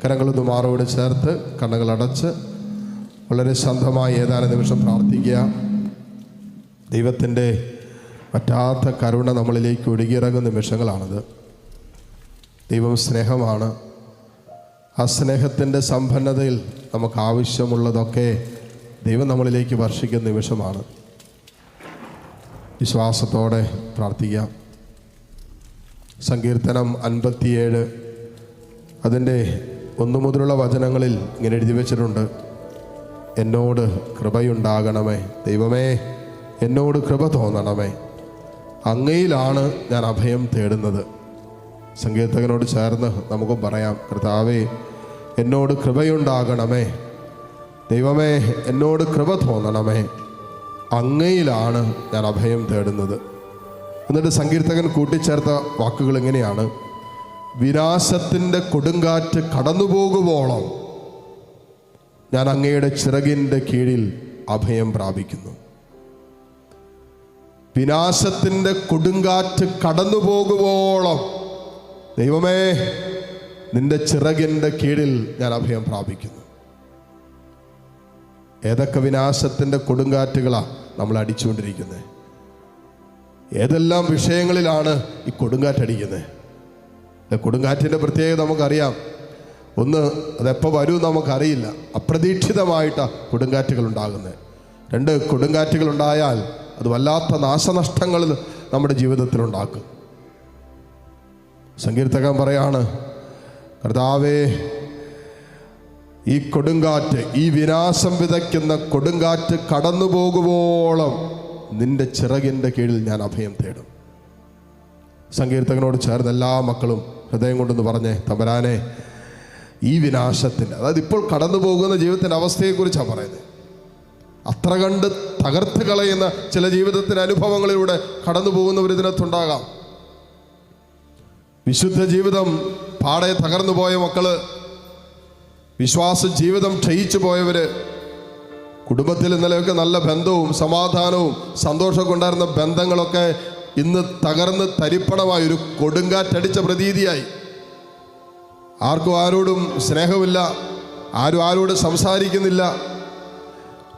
കരങ്ങളൊന്ന് മാറോട് ചേർത്ത് കണ്ണുകളടച്ച് വളരെ ശാന്തമായി ഏതാനും നിമിഷം പ്രാർത്ഥിക്കുക. ദൈവത്തിൻ്റെ പറ്റാത്ത കരുണ നമ്മളിലേക്ക് ഒഴുകിയിറങ്ങുന്ന നിമിഷങ്ങളാണത്. ദൈവം സ്നേഹമാണ്. ആ സ്നേഹത്തിൻ്റെ സമ്പന്നതയിൽ നമുക്ക് ആവശ്യമുള്ളതൊക്കെ ദൈവം നമ്മളിലേക്ക് വർഷിക്കുന്ന നിമിഷമാണ്. വിശ്വാസത്തോടെ പ്രാർത്ഥിക്കാം. സങ്കീർത്തനം 57 അതിൻ്റെ 1 മുതലുള്ള വചനങ്ങളിൽ ഇങ്ങനെ എഴുതി വച്ചിട്ടുണ്ട്: എന്നോട് കൃപയുണ്ടാകണമേ, ദൈവമേ എന്നോട് കൃപ തോന്നണമേ, അങ്ങയിലാണ് ഞാൻ അഭയം തേടുന്നത്. സങ്കീർത്തകനോട് ചേർന്ന് നമുക്കും പറയാം: കർത്താവേ എന്നോട് കൃപയുണ്ടാകണമേ, ദൈവമേ എന്നോട് കൃപ തോന്നണമേ, അങ്ങയിലാണ് ഞാൻ അഭയം തേടുന്നത്. എന്നിട്ട് സങ്കീർത്തകൻ കൂട്ടിച്ചേർത്ത വാക്കുകൾ എങ്ങനെയാണ്: വിനാശത്തിൻ്റെ കൊടുങ്കാറ്റ് കടന്നുപോകുവോളം ഞാൻ അങ്ങയുടെ ചിറകിൻ്റെ കീഴിൽ അഭയം പ്രാപിക്കുന്നു. വിനാശത്തിൻ്റെ കൊടുങ്കാറ്റ് കടന്നുപോകുവോളം ദൈവമേ നിന്റെ ചിറകിൻ്റെ കീഴിൽ ഞാൻ അഭയം പ്രാപിക്കുന്നു. ഏതൊക്കെ വിനാശത്തിൻ്റെ കൊടുങ്കാറ്റുകളാണ് നമ്മൾ അടിച്ചുകൊണ്ടിരിക്കുന്നത്? ഏതെല്ലാം വിഷയങ്ങളിലാണ് ഈ കൊടുങ്കാറ്റടിക്കുന്നത്? കൊടുങ്കാറ്റിൻ്റെ പ്രത്യേകത നമുക്കറിയാം. ഒന്ന്, അതെപ്പോൾ വരും നമുക്കറിയില്ല. അപ്രതീക്ഷിതമായിട്ടാണ് കൊടുങ്കാറ്റുകൾ ഉണ്ടാകുന്നത്. 2, കൊടുങ്കാറ്റുകൾ ഉണ്ടായാൽ അത് വല്ലാത്ത നാശനഷ്ടങ്ങൾ നമ്മുടെ ജീവിതത്തിലുണ്ടാക്കും. സങ്കീർത്തകൻ പറയാണ്: കർത്താവേ ഈ കൊടുങ്കാറ്റ്, ഈ വിനാശം വിതയ്ക്കുന്ന കൊടുങ്കാറ്റ് കടന്നു പോകുവോളം നിന്റെ ചിറകിൻ്റെ കീഴിൽ ഞാൻ അഭയം തേടും. സങ്കീർത്തകനോട് ചേർന്ന് എല്ലാ മക്കളും ഹൃദയം കൊണ്ടെന്ന് പറഞ്ഞേ: തമ്പുരാനെ ഈ വിനാശത്തിൻ്റെ, അതായത് ഇപ്പോൾ കടന്നു പോകുന്ന ജീവിതത്തിൻ്റെ അവസ്ഥയെക്കുറിച്ചാണ് പറയുന്നത്. അത്ര കണ്ട് തകർത്ത് കളയുന്ന ചില ജീവിതത്തിൻ്റെ അനുഭവങ്ങളിലൂടെ കടന്നു പോകുന്നവർ ഇതിനകത്തുണ്ടാകാം. വിശുദ്ധ ജീവിതം പാടെ തകർന്നു പോയ മക്കള്, വിശ്വാസ ജീവിതം ക്ഷയിച്ചു പോയവര്, കുടുംബത്തിൽ ഇന്നലെയൊക്കെ നല്ല ബന്ധവും സമാധാനവും സന്തോഷമൊക്കെ ഉണ്ടായിരുന്ന ബന്ധങ്ങളൊക്കെ ഇന്ന് തകർന്ന് തരിപ്പണമായി, ഒരു കൊടുങ്കാറ്റടിച്ച പ്രതീതിയായി. ആർക്കും ആരോടും സ്നേഹമില്ല, ആരും ആരോടും സംസാരിക്കുന്നില്ല.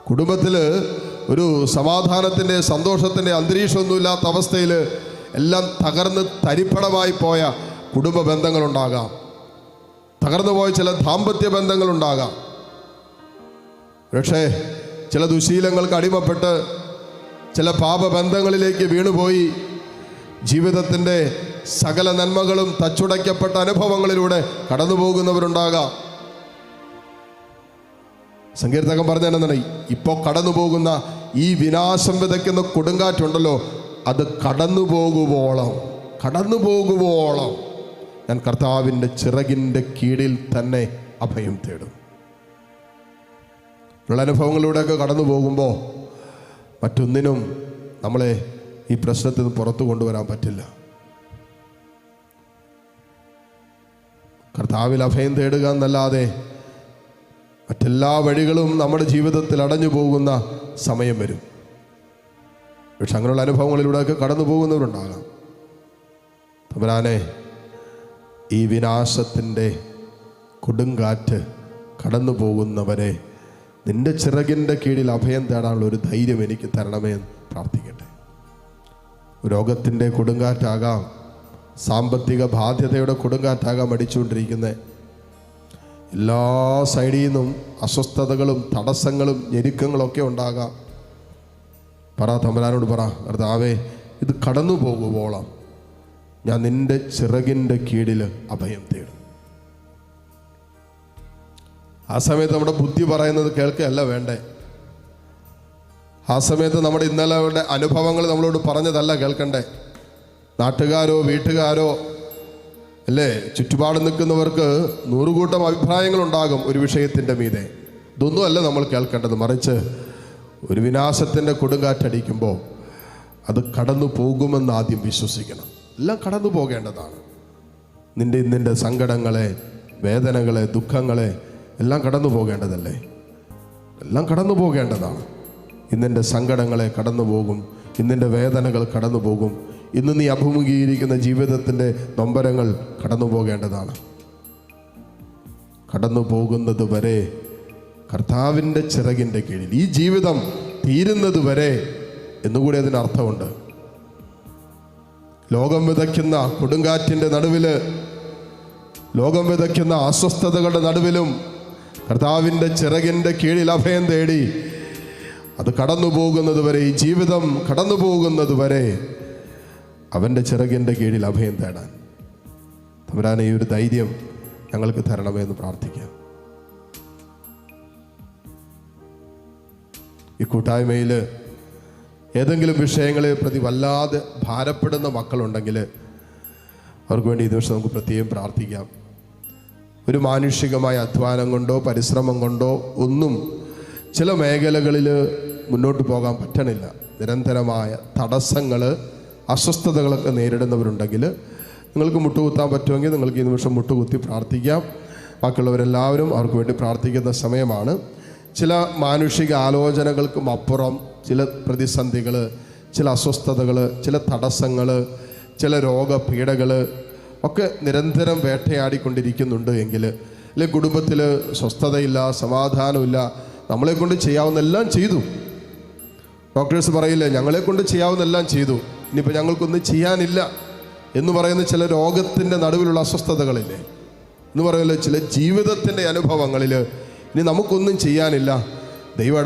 കുടുംബത്തിൽ ഒരു സമാധാനത്തിൻ്റെ സന്തോഷത്തിൻ്റെ അന്തരീക്ഷമൊന്നുമില്ലാത്ത അവസ്ഥയിൽ എല്ലാം തകർന്ന് തരിപ്പണമായി പോയ കുടുംബ ബന്ധങ്ങളുണ്ടാകാം. തകർന്നു പോയ ചില ദാമ്പത്യ ബന്ധങ്ങളുണ്ടാകാം. പക്ഷേ ചില ദുശീലങ്ങൾക്ക് അടിമപ്പെട്ട് ചില പാപബന്ധങ്ങളിലേക്ക് വീണുപോയി ജീവിതത്തിൻ്റെ സകല നന്മകളും തച്ചുടയ്ക്കപ്പെട്ട അനുഭവങ്ങളിലൂടെ കടന്നു പോകുന്നവരുണ്ടാകാം. സങ്കീർത്തകൻ പറഞ്ഞെന്താണ്? ഇപ്പോൾ കടന്നു പോകുന്ന ഈ വിനാശം വിതയ്ക്കുന്ന കൊടുങ്കാറ്റുണ്ടല്ലോ, അത് കടന്നു പോകുവോളം ഞാൻ കർത്താവിൻ്റെ ചിറകിൻ്റെ കീഴിൽ തന്നെ അഭയം തേടും. ഉള്ള അനുഭവങ്ങളിലൂടെയൊക്കെ കടന്നു പോകുമ്പോൾ മറ്റൊന്നിനും നമ്മളെ ഈ പ്രശ്നത്തിൽ നിന്ന് പുറത്തു കൊണ്ടുവരാൻ പറ്റില്ല. കർത്താവിൽ അഭയം തേടുക എന്നല്ലാതെ മറ്റെല്ലാ വഴികളും നമ്മുടെ ജീവിതത്തിൽ അടഞ്ഞു പോകുന്ന സമയം വരും. പക്ഷെ അങ്ങനെയുള്ള അനുഭവങ്ങളിലൂടെയൊക്കെ കടന്നു പോകുന്നവരുണ്ടാകാം. തമ്പുരാനെ ഈ വിനാശത്തിൻ്റെ കൊടുങ്കാറ്റ് കടന്നു പോകുന്നവരെ നിന്റെ ചിറകിൻ്റെ കീഴിൽ അഭയം തേടാനുള്ള ഒരു ധൈര്യം എനിക്ക് തരണമേ എന്ന് പ്രാർത്ഥിക്കട്ടെ. രോഗത്തിൻ്റെ കൊടുങ്കാറ്റാകാം, സാമ്പത്തിക ബാധ്യതയുടെ കൊടുങ്കാറ്റാകാം അടിച്ചുകൊണ്ടിരിക്കുന്നത്. എല്ലാ സൈഡിൽ നിന്നും അസ്വസ്ഥതകളും തടസ്സങ്ങളും ഞെരുക്കങ്ങളൊക്കെ ഉണ്ടാകാം. തമ്പുരാനോട് പറ: കർത്താവേ ഇത് കടന്നു പോകുവോളം ഞാൻ നിന്റെ ചിറകിൻ്റെ കീഴിൽ അഭയം തേടും. ആ സമയത്ത് നമ്മുടെ ബുദ്ധി പറയുന്നത് കേൾക്കുകയല്ല വേണ്ടേ. ആ സമയത്ത് നമ്മുടെ ഇന്നലെ അനുഭവങ്ങൾ നമ്മളോട് പറഞ്ഞതല്ല കേൾക്കണ്ടേ. നാട്ടുകാരോ വീട്ടുകാരോ അല്ലേ, ചുറ്റുപാട് നിൽക്കുന്നവർക്ക് 100 കൂട്ടം അഭിപ്രായങ്ങളുണ്ടാകും ഒരു വിഷയത്തിൻ്റെ മീതെ. ഇതൊന്നുമല്ല നമ്മൾ കേൾക്കേണ്ടത്. മറിച്ച് ഒരു വിനാശത്തിൻ്റെ കൊടുങ്കാറ്റടിക്കുമ്പോൾ അത് കടന്നു പോകുമെന്ന് ആദ്യം വിശ്വസിക്കണം. എല്ലാം കടന്നു പോകേണ്ടതാണ്. നിന്റെ സങ്കടങ്ങളെ, വേദനകളെ, ദുഃഖങ്ങളെ എല്ലാം കടന്നു പോകേണ്ടതല്ലേ? എല്ലാം കടന്നു പോകേണ്ടതാണ്. ഇന്നെൻ്റെ സങ്കടങ്ങളെ കടന്നു പോകും, ഇന്നെൻ്റെ വേദനകൾ കടന്നു പോകും, ഇന്ന് നീ അഭിമുഖീകരിക്കുന്ന ജീവിതത്തിൻ്റെ നൊമ്പരങ്ങൾ കടന്നു പോകേണ്ടതാണ്. കടന്നു പോകുന്നത് വരെ കർത്താവിൻ്റെ ചിറകിൻ്റെ കീഴിൽ, ഈ ജീവിതം തീരുന്നത് വരെ എന്നുകൂടി അതിനർത്ഥമുണ്ട്. ലോകം വിതയ്ക്കുന്ന കൊടുങ്കാറ്റിൻ്റെ നടുവിൽ, ലോകം വിതയ്ക്കുന്ന അസ്വസ്ഥതകളുടെ നടുവിലും കർത്താവിൻ്റെ ചിറകിൻ്റെ കീഴിൽ അഭയം തേടി അത് കടന്നു പോകുന്നത് വരെ, ഈ ജീവിതം കടന്നു പോകുന്നത് വരെ അവൻ്റെ ചിറകിൻ്റെ കീഴിൽ അഭയം തേടാൻ തമ്പുരാനെ ഈ ഒരു ധൈര്യം ഞങ്ങൾക്ക് തരണമേ എന്ന് പ്രാർത്ഥിക്കാം. ഈ കൂട്ടായ്മയിൽ ഏതെങ്കിലും വിഷയങ്ങളെ പ്രതി വല്ലാതെ ഭാരപ്പെടുന്ന മക്കളുണ്ടെങ്കിൽ അവർക്ക് വേണ്ടി ഈ ദിവസം നമുക്ക് പ്രത്യേകം പ്രാർത്ഥിക്കാം. ഒരു മാനുഷികമായ അധ്വാനം കൊണ്ടോ പരിശ്രമം കൊണ്ടോ ഒന്നും ചില മേഖലകളിൽ മുന്നോട്ട് പോകാൻ പറ്റണില്ല. നിരന്തരമായ തടസ്സങ്ങൾ, അസ്വസ്ഥതകളൊക്കെ നേരിടുന്നവരുണ്ടെങ്കിൽ നിങ്ങൾക്ക് മുട്ടുകുത്താൻ പറ്റുമെങ്കിൽ നിങ്ങൾക്ക് ഈ നിമിഷം മുട്ടുകുത്തി പ്രാർത്ഥിക്കാം. ബാക്കിയുള്ളവരെല്ലാവരും അവർക്ക് വേണ്ടി പ്രാർത്ഥിക്കുന്ന സമയമാണ്. ചില മാനുഷിക ആലോചനകൾക്കും അപ്പുറം ചില പ്രതിസന്ധികൾ, ചില അസ്വസ്ഥതകൾ, ചില തടസ്സങ്ങൾ, ചില രോഗപീഠകൾ ഒക്കെ നിരന്തരം വേട്ടയാടിക്കൊണ്ടിരിക്കുന്നുണ്ട് എങ്കിൽ, അല്ലെങ്കിൽ കുടുംബത്തിൽ സ്വസ്ഥതയില്ല, സമാധാനമില്ല, നമ്മളെക്കൊണ്ട് ചെയ്യാവുന്നെല്ലാം ചെയ്തു, ഡോക്ടേഴ്സ് പറയില്ലേ ഞങ്ങളെക്കൊണ്ട് ചെയ്യാവുന്നെല്ലാം ചെയ്തു, ഇനിയിപ്പോൾ ഞങ്ങൾക്കൊന്നും ചെയ്യാനില്ല എന്ന് പറയുന്ന ചില രോഗത്തിൻ്റെ നടുവിലുള്ള അസ്വസ്ഥതകളില്ലേ എന്ന് പറയുമല്ലോ, ചില ജീവിതത്തിൻ്റെ അനുഭവങ്ങളിൽ ഇനി നമുക്കൊന്നും ചെയ്യാനില്ല, ദൈവം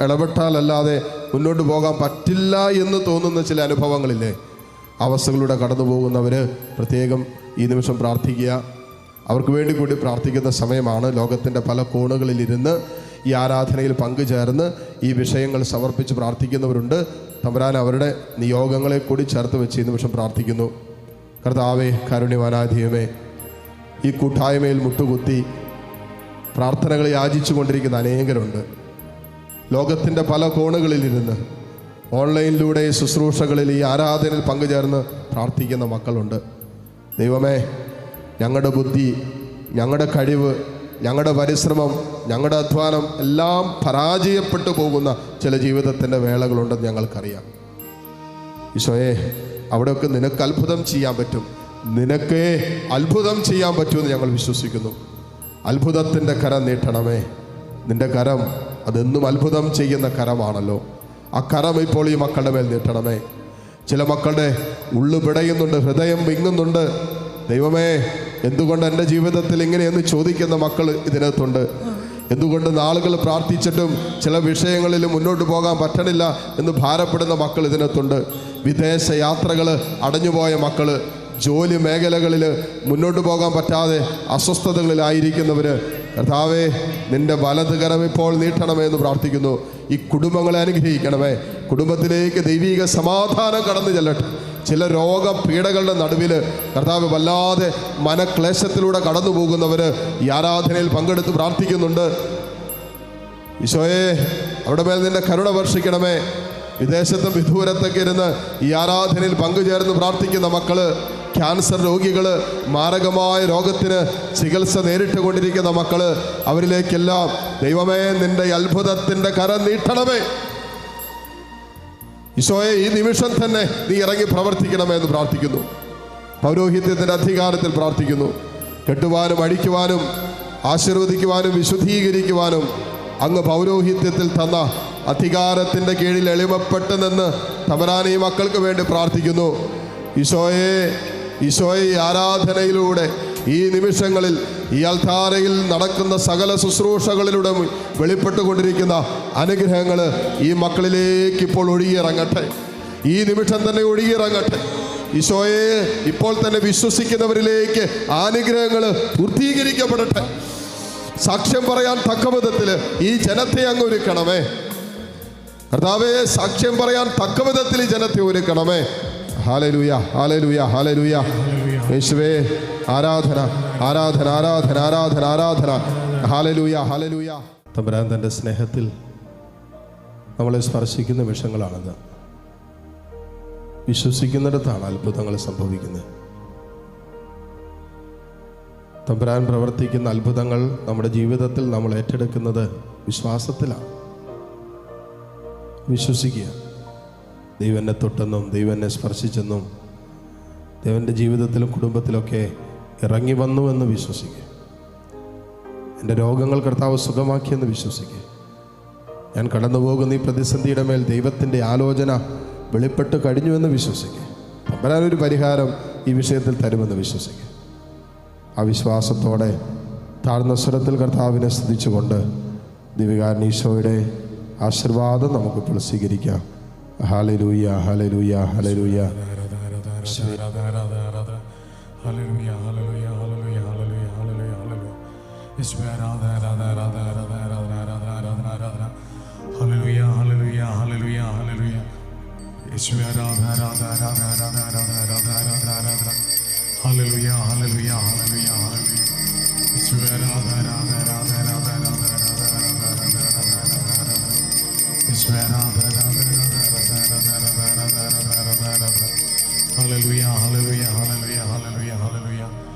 ഇടപെട്ടാലല്ലാതെ മുന്നോട്ട് പോകാൻ പറ്റില്ല എന്ന് തോന്നുന്ന ചില അനുഭവങ്ങളില്ലേ, അവസ്ഥകളിലൂടെ കടന്നു പോകുന്നവർ പ്രത്യേകം ഈ നിമിഷം പ്രാർത്ഥിക്കുക. അവർക്ക് വേണ്ടി കൂടി പ്രാർത്ഥിക്കുന്ന സമയമാണ്. ലോകത്തിൻ്റെ പല കോണുകളിലിരുന്ന് ഈ ആരാധനയിൽ പങ്കുചേർന്ന് ഈ വിഷയങ്ങൾ സമർപ്പിച്ച് പ്രാർത്ഥിക്കുന്നവരുണ്ട്. തമ്പുരാൻ അവരുടെ നിയോഗങ്ങളെ കൂടി ചേർത്ത് വെച്ച് ഈ നിമിഷം പ്രാർത്ഥിക്കുന്നു. കർത്താവേ, കാരുണ്യവാനായ ദൈവമേ, ഈ കൂട്ടായ്മയിൽ മുട്ടുകുത്തി പ്രാർത്ഥനകൾ യാചിച്ചു കൊണ്ടിരിക്കുന്ന അനേകരുണ്ട്. ലോകത്തിൻ്റെ പല കോണുകളിലിരുന്ന് ഓൺലൈനിലൂടെ ശുശ്രൂഷകളിൽ ഈ ആരാധനയിൽ പങ്കുചേർന്ന് പ്രാർത്ഥിക്കുന്ന മക്കളുണ്ട്. ദൈവമേ, ഞങ്ങളുടെ ബുദ്ധി, ഞങ്ങളുടെ കഴിവ്, ഞങ്ങളുടെ പരിശ്രമം, ഞങ്ങളുടെ അധ്വാനം എല്ലാം പരാജയപ്പെട്ടു പോകുന്ന ചില ജീവിതത്തിൻ്റെ വേളകളുണ്ടെന്ന് ഞങ്ങൾക്കറിയാം. ഈശോയെ, അവിടെയൊക്കെ നിനക്ക് അത്ഭുതം ചെയ്യാൻ പറ്റും, നിനക്കേ അത്ഭുതം ചെയ്യാൻ പറ്റുമെന്ന് ഞങ്ങൾ വിശ്വസിക്കുന്നു. അത്ഭുതത്തിൻ്റെ കരം നീട്ടണമേ. നിൻ്റെ കരം അതെന്നും അത്ഭുതം ചെയ്യുന്ന കരമാണല്ലോ. ആ കരം ഇപ്പോൾ ഈ മക്കളുടെ മേൽ നീട്ടണമേ. ചില മക്കളുടെ ഉള്ളു പിടയുന്നുണ്ട്, ഹൃദയം വിങ്ങുന്നുണ്ട്. ദൈവമേ, എന്തുകൊണ്ട് എൻ്റെ ജീവിതത്തിൽ ഇങ്ങനെയെന്ന് ചോദിക്കുന്ന മക്കൾ ഇതിനകത്തുണ്ട്. എന്തുകൊണ്ട് നാളുകൾ പ്രാർത്ഥിച്ചിട്ടും ചില വിഷയങ്ങളിൽ മുന്നോട്ട് പോകാൻ പറ്റണില്ല എന്ന് ഭാരപ്പെടുന്ന മക്കൾ ഇതിനകത്തുണ്ട്. വിദേശ യാത്രകൾ അടഞ്ഞുപോയ മക്കൾ, ജോലി മേഖലകളിൽ മുന്നോട്ട് പോകാൻ പറ്റാതെ അസ്വസ്ഥതകളിലായിരിക്കുന്നവർ, കർത്താവേ, നിൻ്റെ വലതുകരം ഇപ്പോൾ നീട്ടണമേ എന്ന് പ്രാർത്ഥിക്കുന്നു. ഈ കുടുംബങ്ങളെ അനുഗ്രഹിക്കണമേ. കുടുംബത്തിലേക്ക് ദൈവിക സമാധാനം കടന്നു ചെല്ലട്ടെ. ചില രോഗപീഠകളുടെ നടുവിൽ കർത്താവ് വല്ലാതെ മനക്ലേശത്തിലൂടെ കടന്നു പോകുന്നവർ ഈ ആരാധനയിൽ പങ്കെടുത്ത് പ്രാർത്ഥിക്കുന്നുണ്ട്. ഈശോയെ, അവിടെ മേൽ നിന്റെ കരുണ വർഷിക്കണമേ. വിദേശത്തും വിദൂരത്തൊക്കെ ഇരുന്ന് ഈ ആരാധനയിൽ പങ്കുചേർന്ന് പ്രാർത്ഥിക്കുന്ന മക്കള്, ക്യാൻസർ രോഗികൾ, മാരകമായ രോഗത്തിന് ചികിത്സ നേരിട്ട് കൊണ്ടിരിക്കുന്ന മക്കള്, അവരിലേക്കെല്ലാം ദൈവമേ, നിന്റെ അത്ഭുതത്തിൻ്റെ കരം നീട്ടണമേ. ഈശോയെ, ഈ നിമിഷം തന്നെ നീ ഇറങ്ങി പ്രവർത്തിക്കണമേ എന്ന് പ്രാർത്ഥിക്കുന്നു. പൗരോഹിത്യത്തിൻ്റെ അധികാരത്തിൽ പ്രാർത്ഥിക്കുന്നു. കെട്ടുവാനും അടിക്കുവാനും ആശീർവദിക്കുവാനും വിശുദ്ധീകരിക്കുവാനും അങ്ങ് പൗരോഹിത്യത്തിൽ തന്ന അധികാരത്തിൻ്റെ കീഴിൽ എളിമപ്പെട്ട് നിന്ന് തമ്പുരാൻ ഈ മക്കൾക്ക് വേണ്ടി പ്രാർത്ഥിക്കുന്നു. ഈശോയെ, ഈ ആരാധനയിലൂടെ ഈ നിമിഷങ്ങളിൽ ഈ അൾത്താരയിൽ നടക്കുന്ന സകല ശുശ്രൂഷകളിലൂടെ വെളിപ്പെട്ടുകൊണ്ടിരിക്കുന്ന അനുഗ്രഹങ്ങൾ ഈ മക്കളിലേക്ക് ഇപ്പോൾ ഒഴുകിയിറങ്ങട്ടെ. ഈ നിമിഷം തന്നെ ഒഴുകിയിറങ്ങട്ടെ. ഈശോയെ, ഇപ്പോൾ തന്നെ വിശ്വസിക്കുന്നവരിലേക്ക് അനുഗ്രഹങ്ങൾ പൂർത്തീകരിക്കപ്പെടട്ടെ. സാക്ഷ്യം പറയാൻ തക്ക വിധത്തിൽ ഈ ജനത്തെ അങ്ങ് ഒരുക്കണമേ. കർത്താവേ, സാക്ഷ്യം പറയാൻ തക്ക വിധത്തിൽ ഈ ജനത്തെ ഒരുക്കണമേ. Hallelujah, hallelujah, hallelujah. യേശുവേ, ആരാധന, ആരാധന, ആരാധന, ആരാധന, ആരാധന. Hallelujah, hallelujah. തമ്പുരാൻ തൻ്റെ സ്നേഹത്തിൽ നമ്മളെ സ്പർശിക്കുന്ന നിമിഷങ്ങളാണെന്ന് വിശ്വസിക്കുന്നിടത്താണ് അത്ഭുതങ്ങൾ സംഭവിക്കുന്നത്. തമ്പുരാൻ പ്രവർത്തിക്കുന്ന അത്ഭുതങ്ങൾ നമ്മുടെ ജീവിതത്തിൽ നമ്മൾ ഏറ്റെടുക്കുന്നത് വിശ്വാസത്തിലാണ്. വിശ്വസിക്കുക. ദൈവം എന്നെ തൊട്ടെന്നും ദൈവം എന്നെ സ്പർശിച്ചെന്നും ദൈവൻ്റെ ജീവിതത്തിലും കുടുംബത്തിലൊക്കെ ഇറങ്ങി വന്നു എന്ന് വിശ്വസിക്കുക. എൻ്റെ രോഗങ്ങൾ കർത്താവ് സുഖമാക്കിയെന്ന് വിശ്വസിക്കുക. ഞാൻ കടന്നു പോകുന്ന ഈ പ്രതിസന്ധിയുടെ മേൽ ദൈവത്തിൻ്റെ ആലോചന വെളിപ്പെട്ട് കഴിഞ്ഞുവെന്ന് വിശ്വസിക്കുക. തമ്പുരാനൊരു പരിഹാരം ഈ വിഷയത്തിൽ തരുമെന്ന് വിശ്വസിക്കുക. ആ വിശ്വാസത്തോടെ താഴ്ന്ന സ്വരത്തിൽ കർത്താവിനെ സ്തുതിച്ചുകൊണ്ട് ദിവ്യകാരുണ്യ ആശീർവാദം നമുക്കിപ്പോൾ സ്വീകരിക്കാം. Hallelujah, hallelujah, hallelujah. Hallelujah, hallelujah, hallelujah.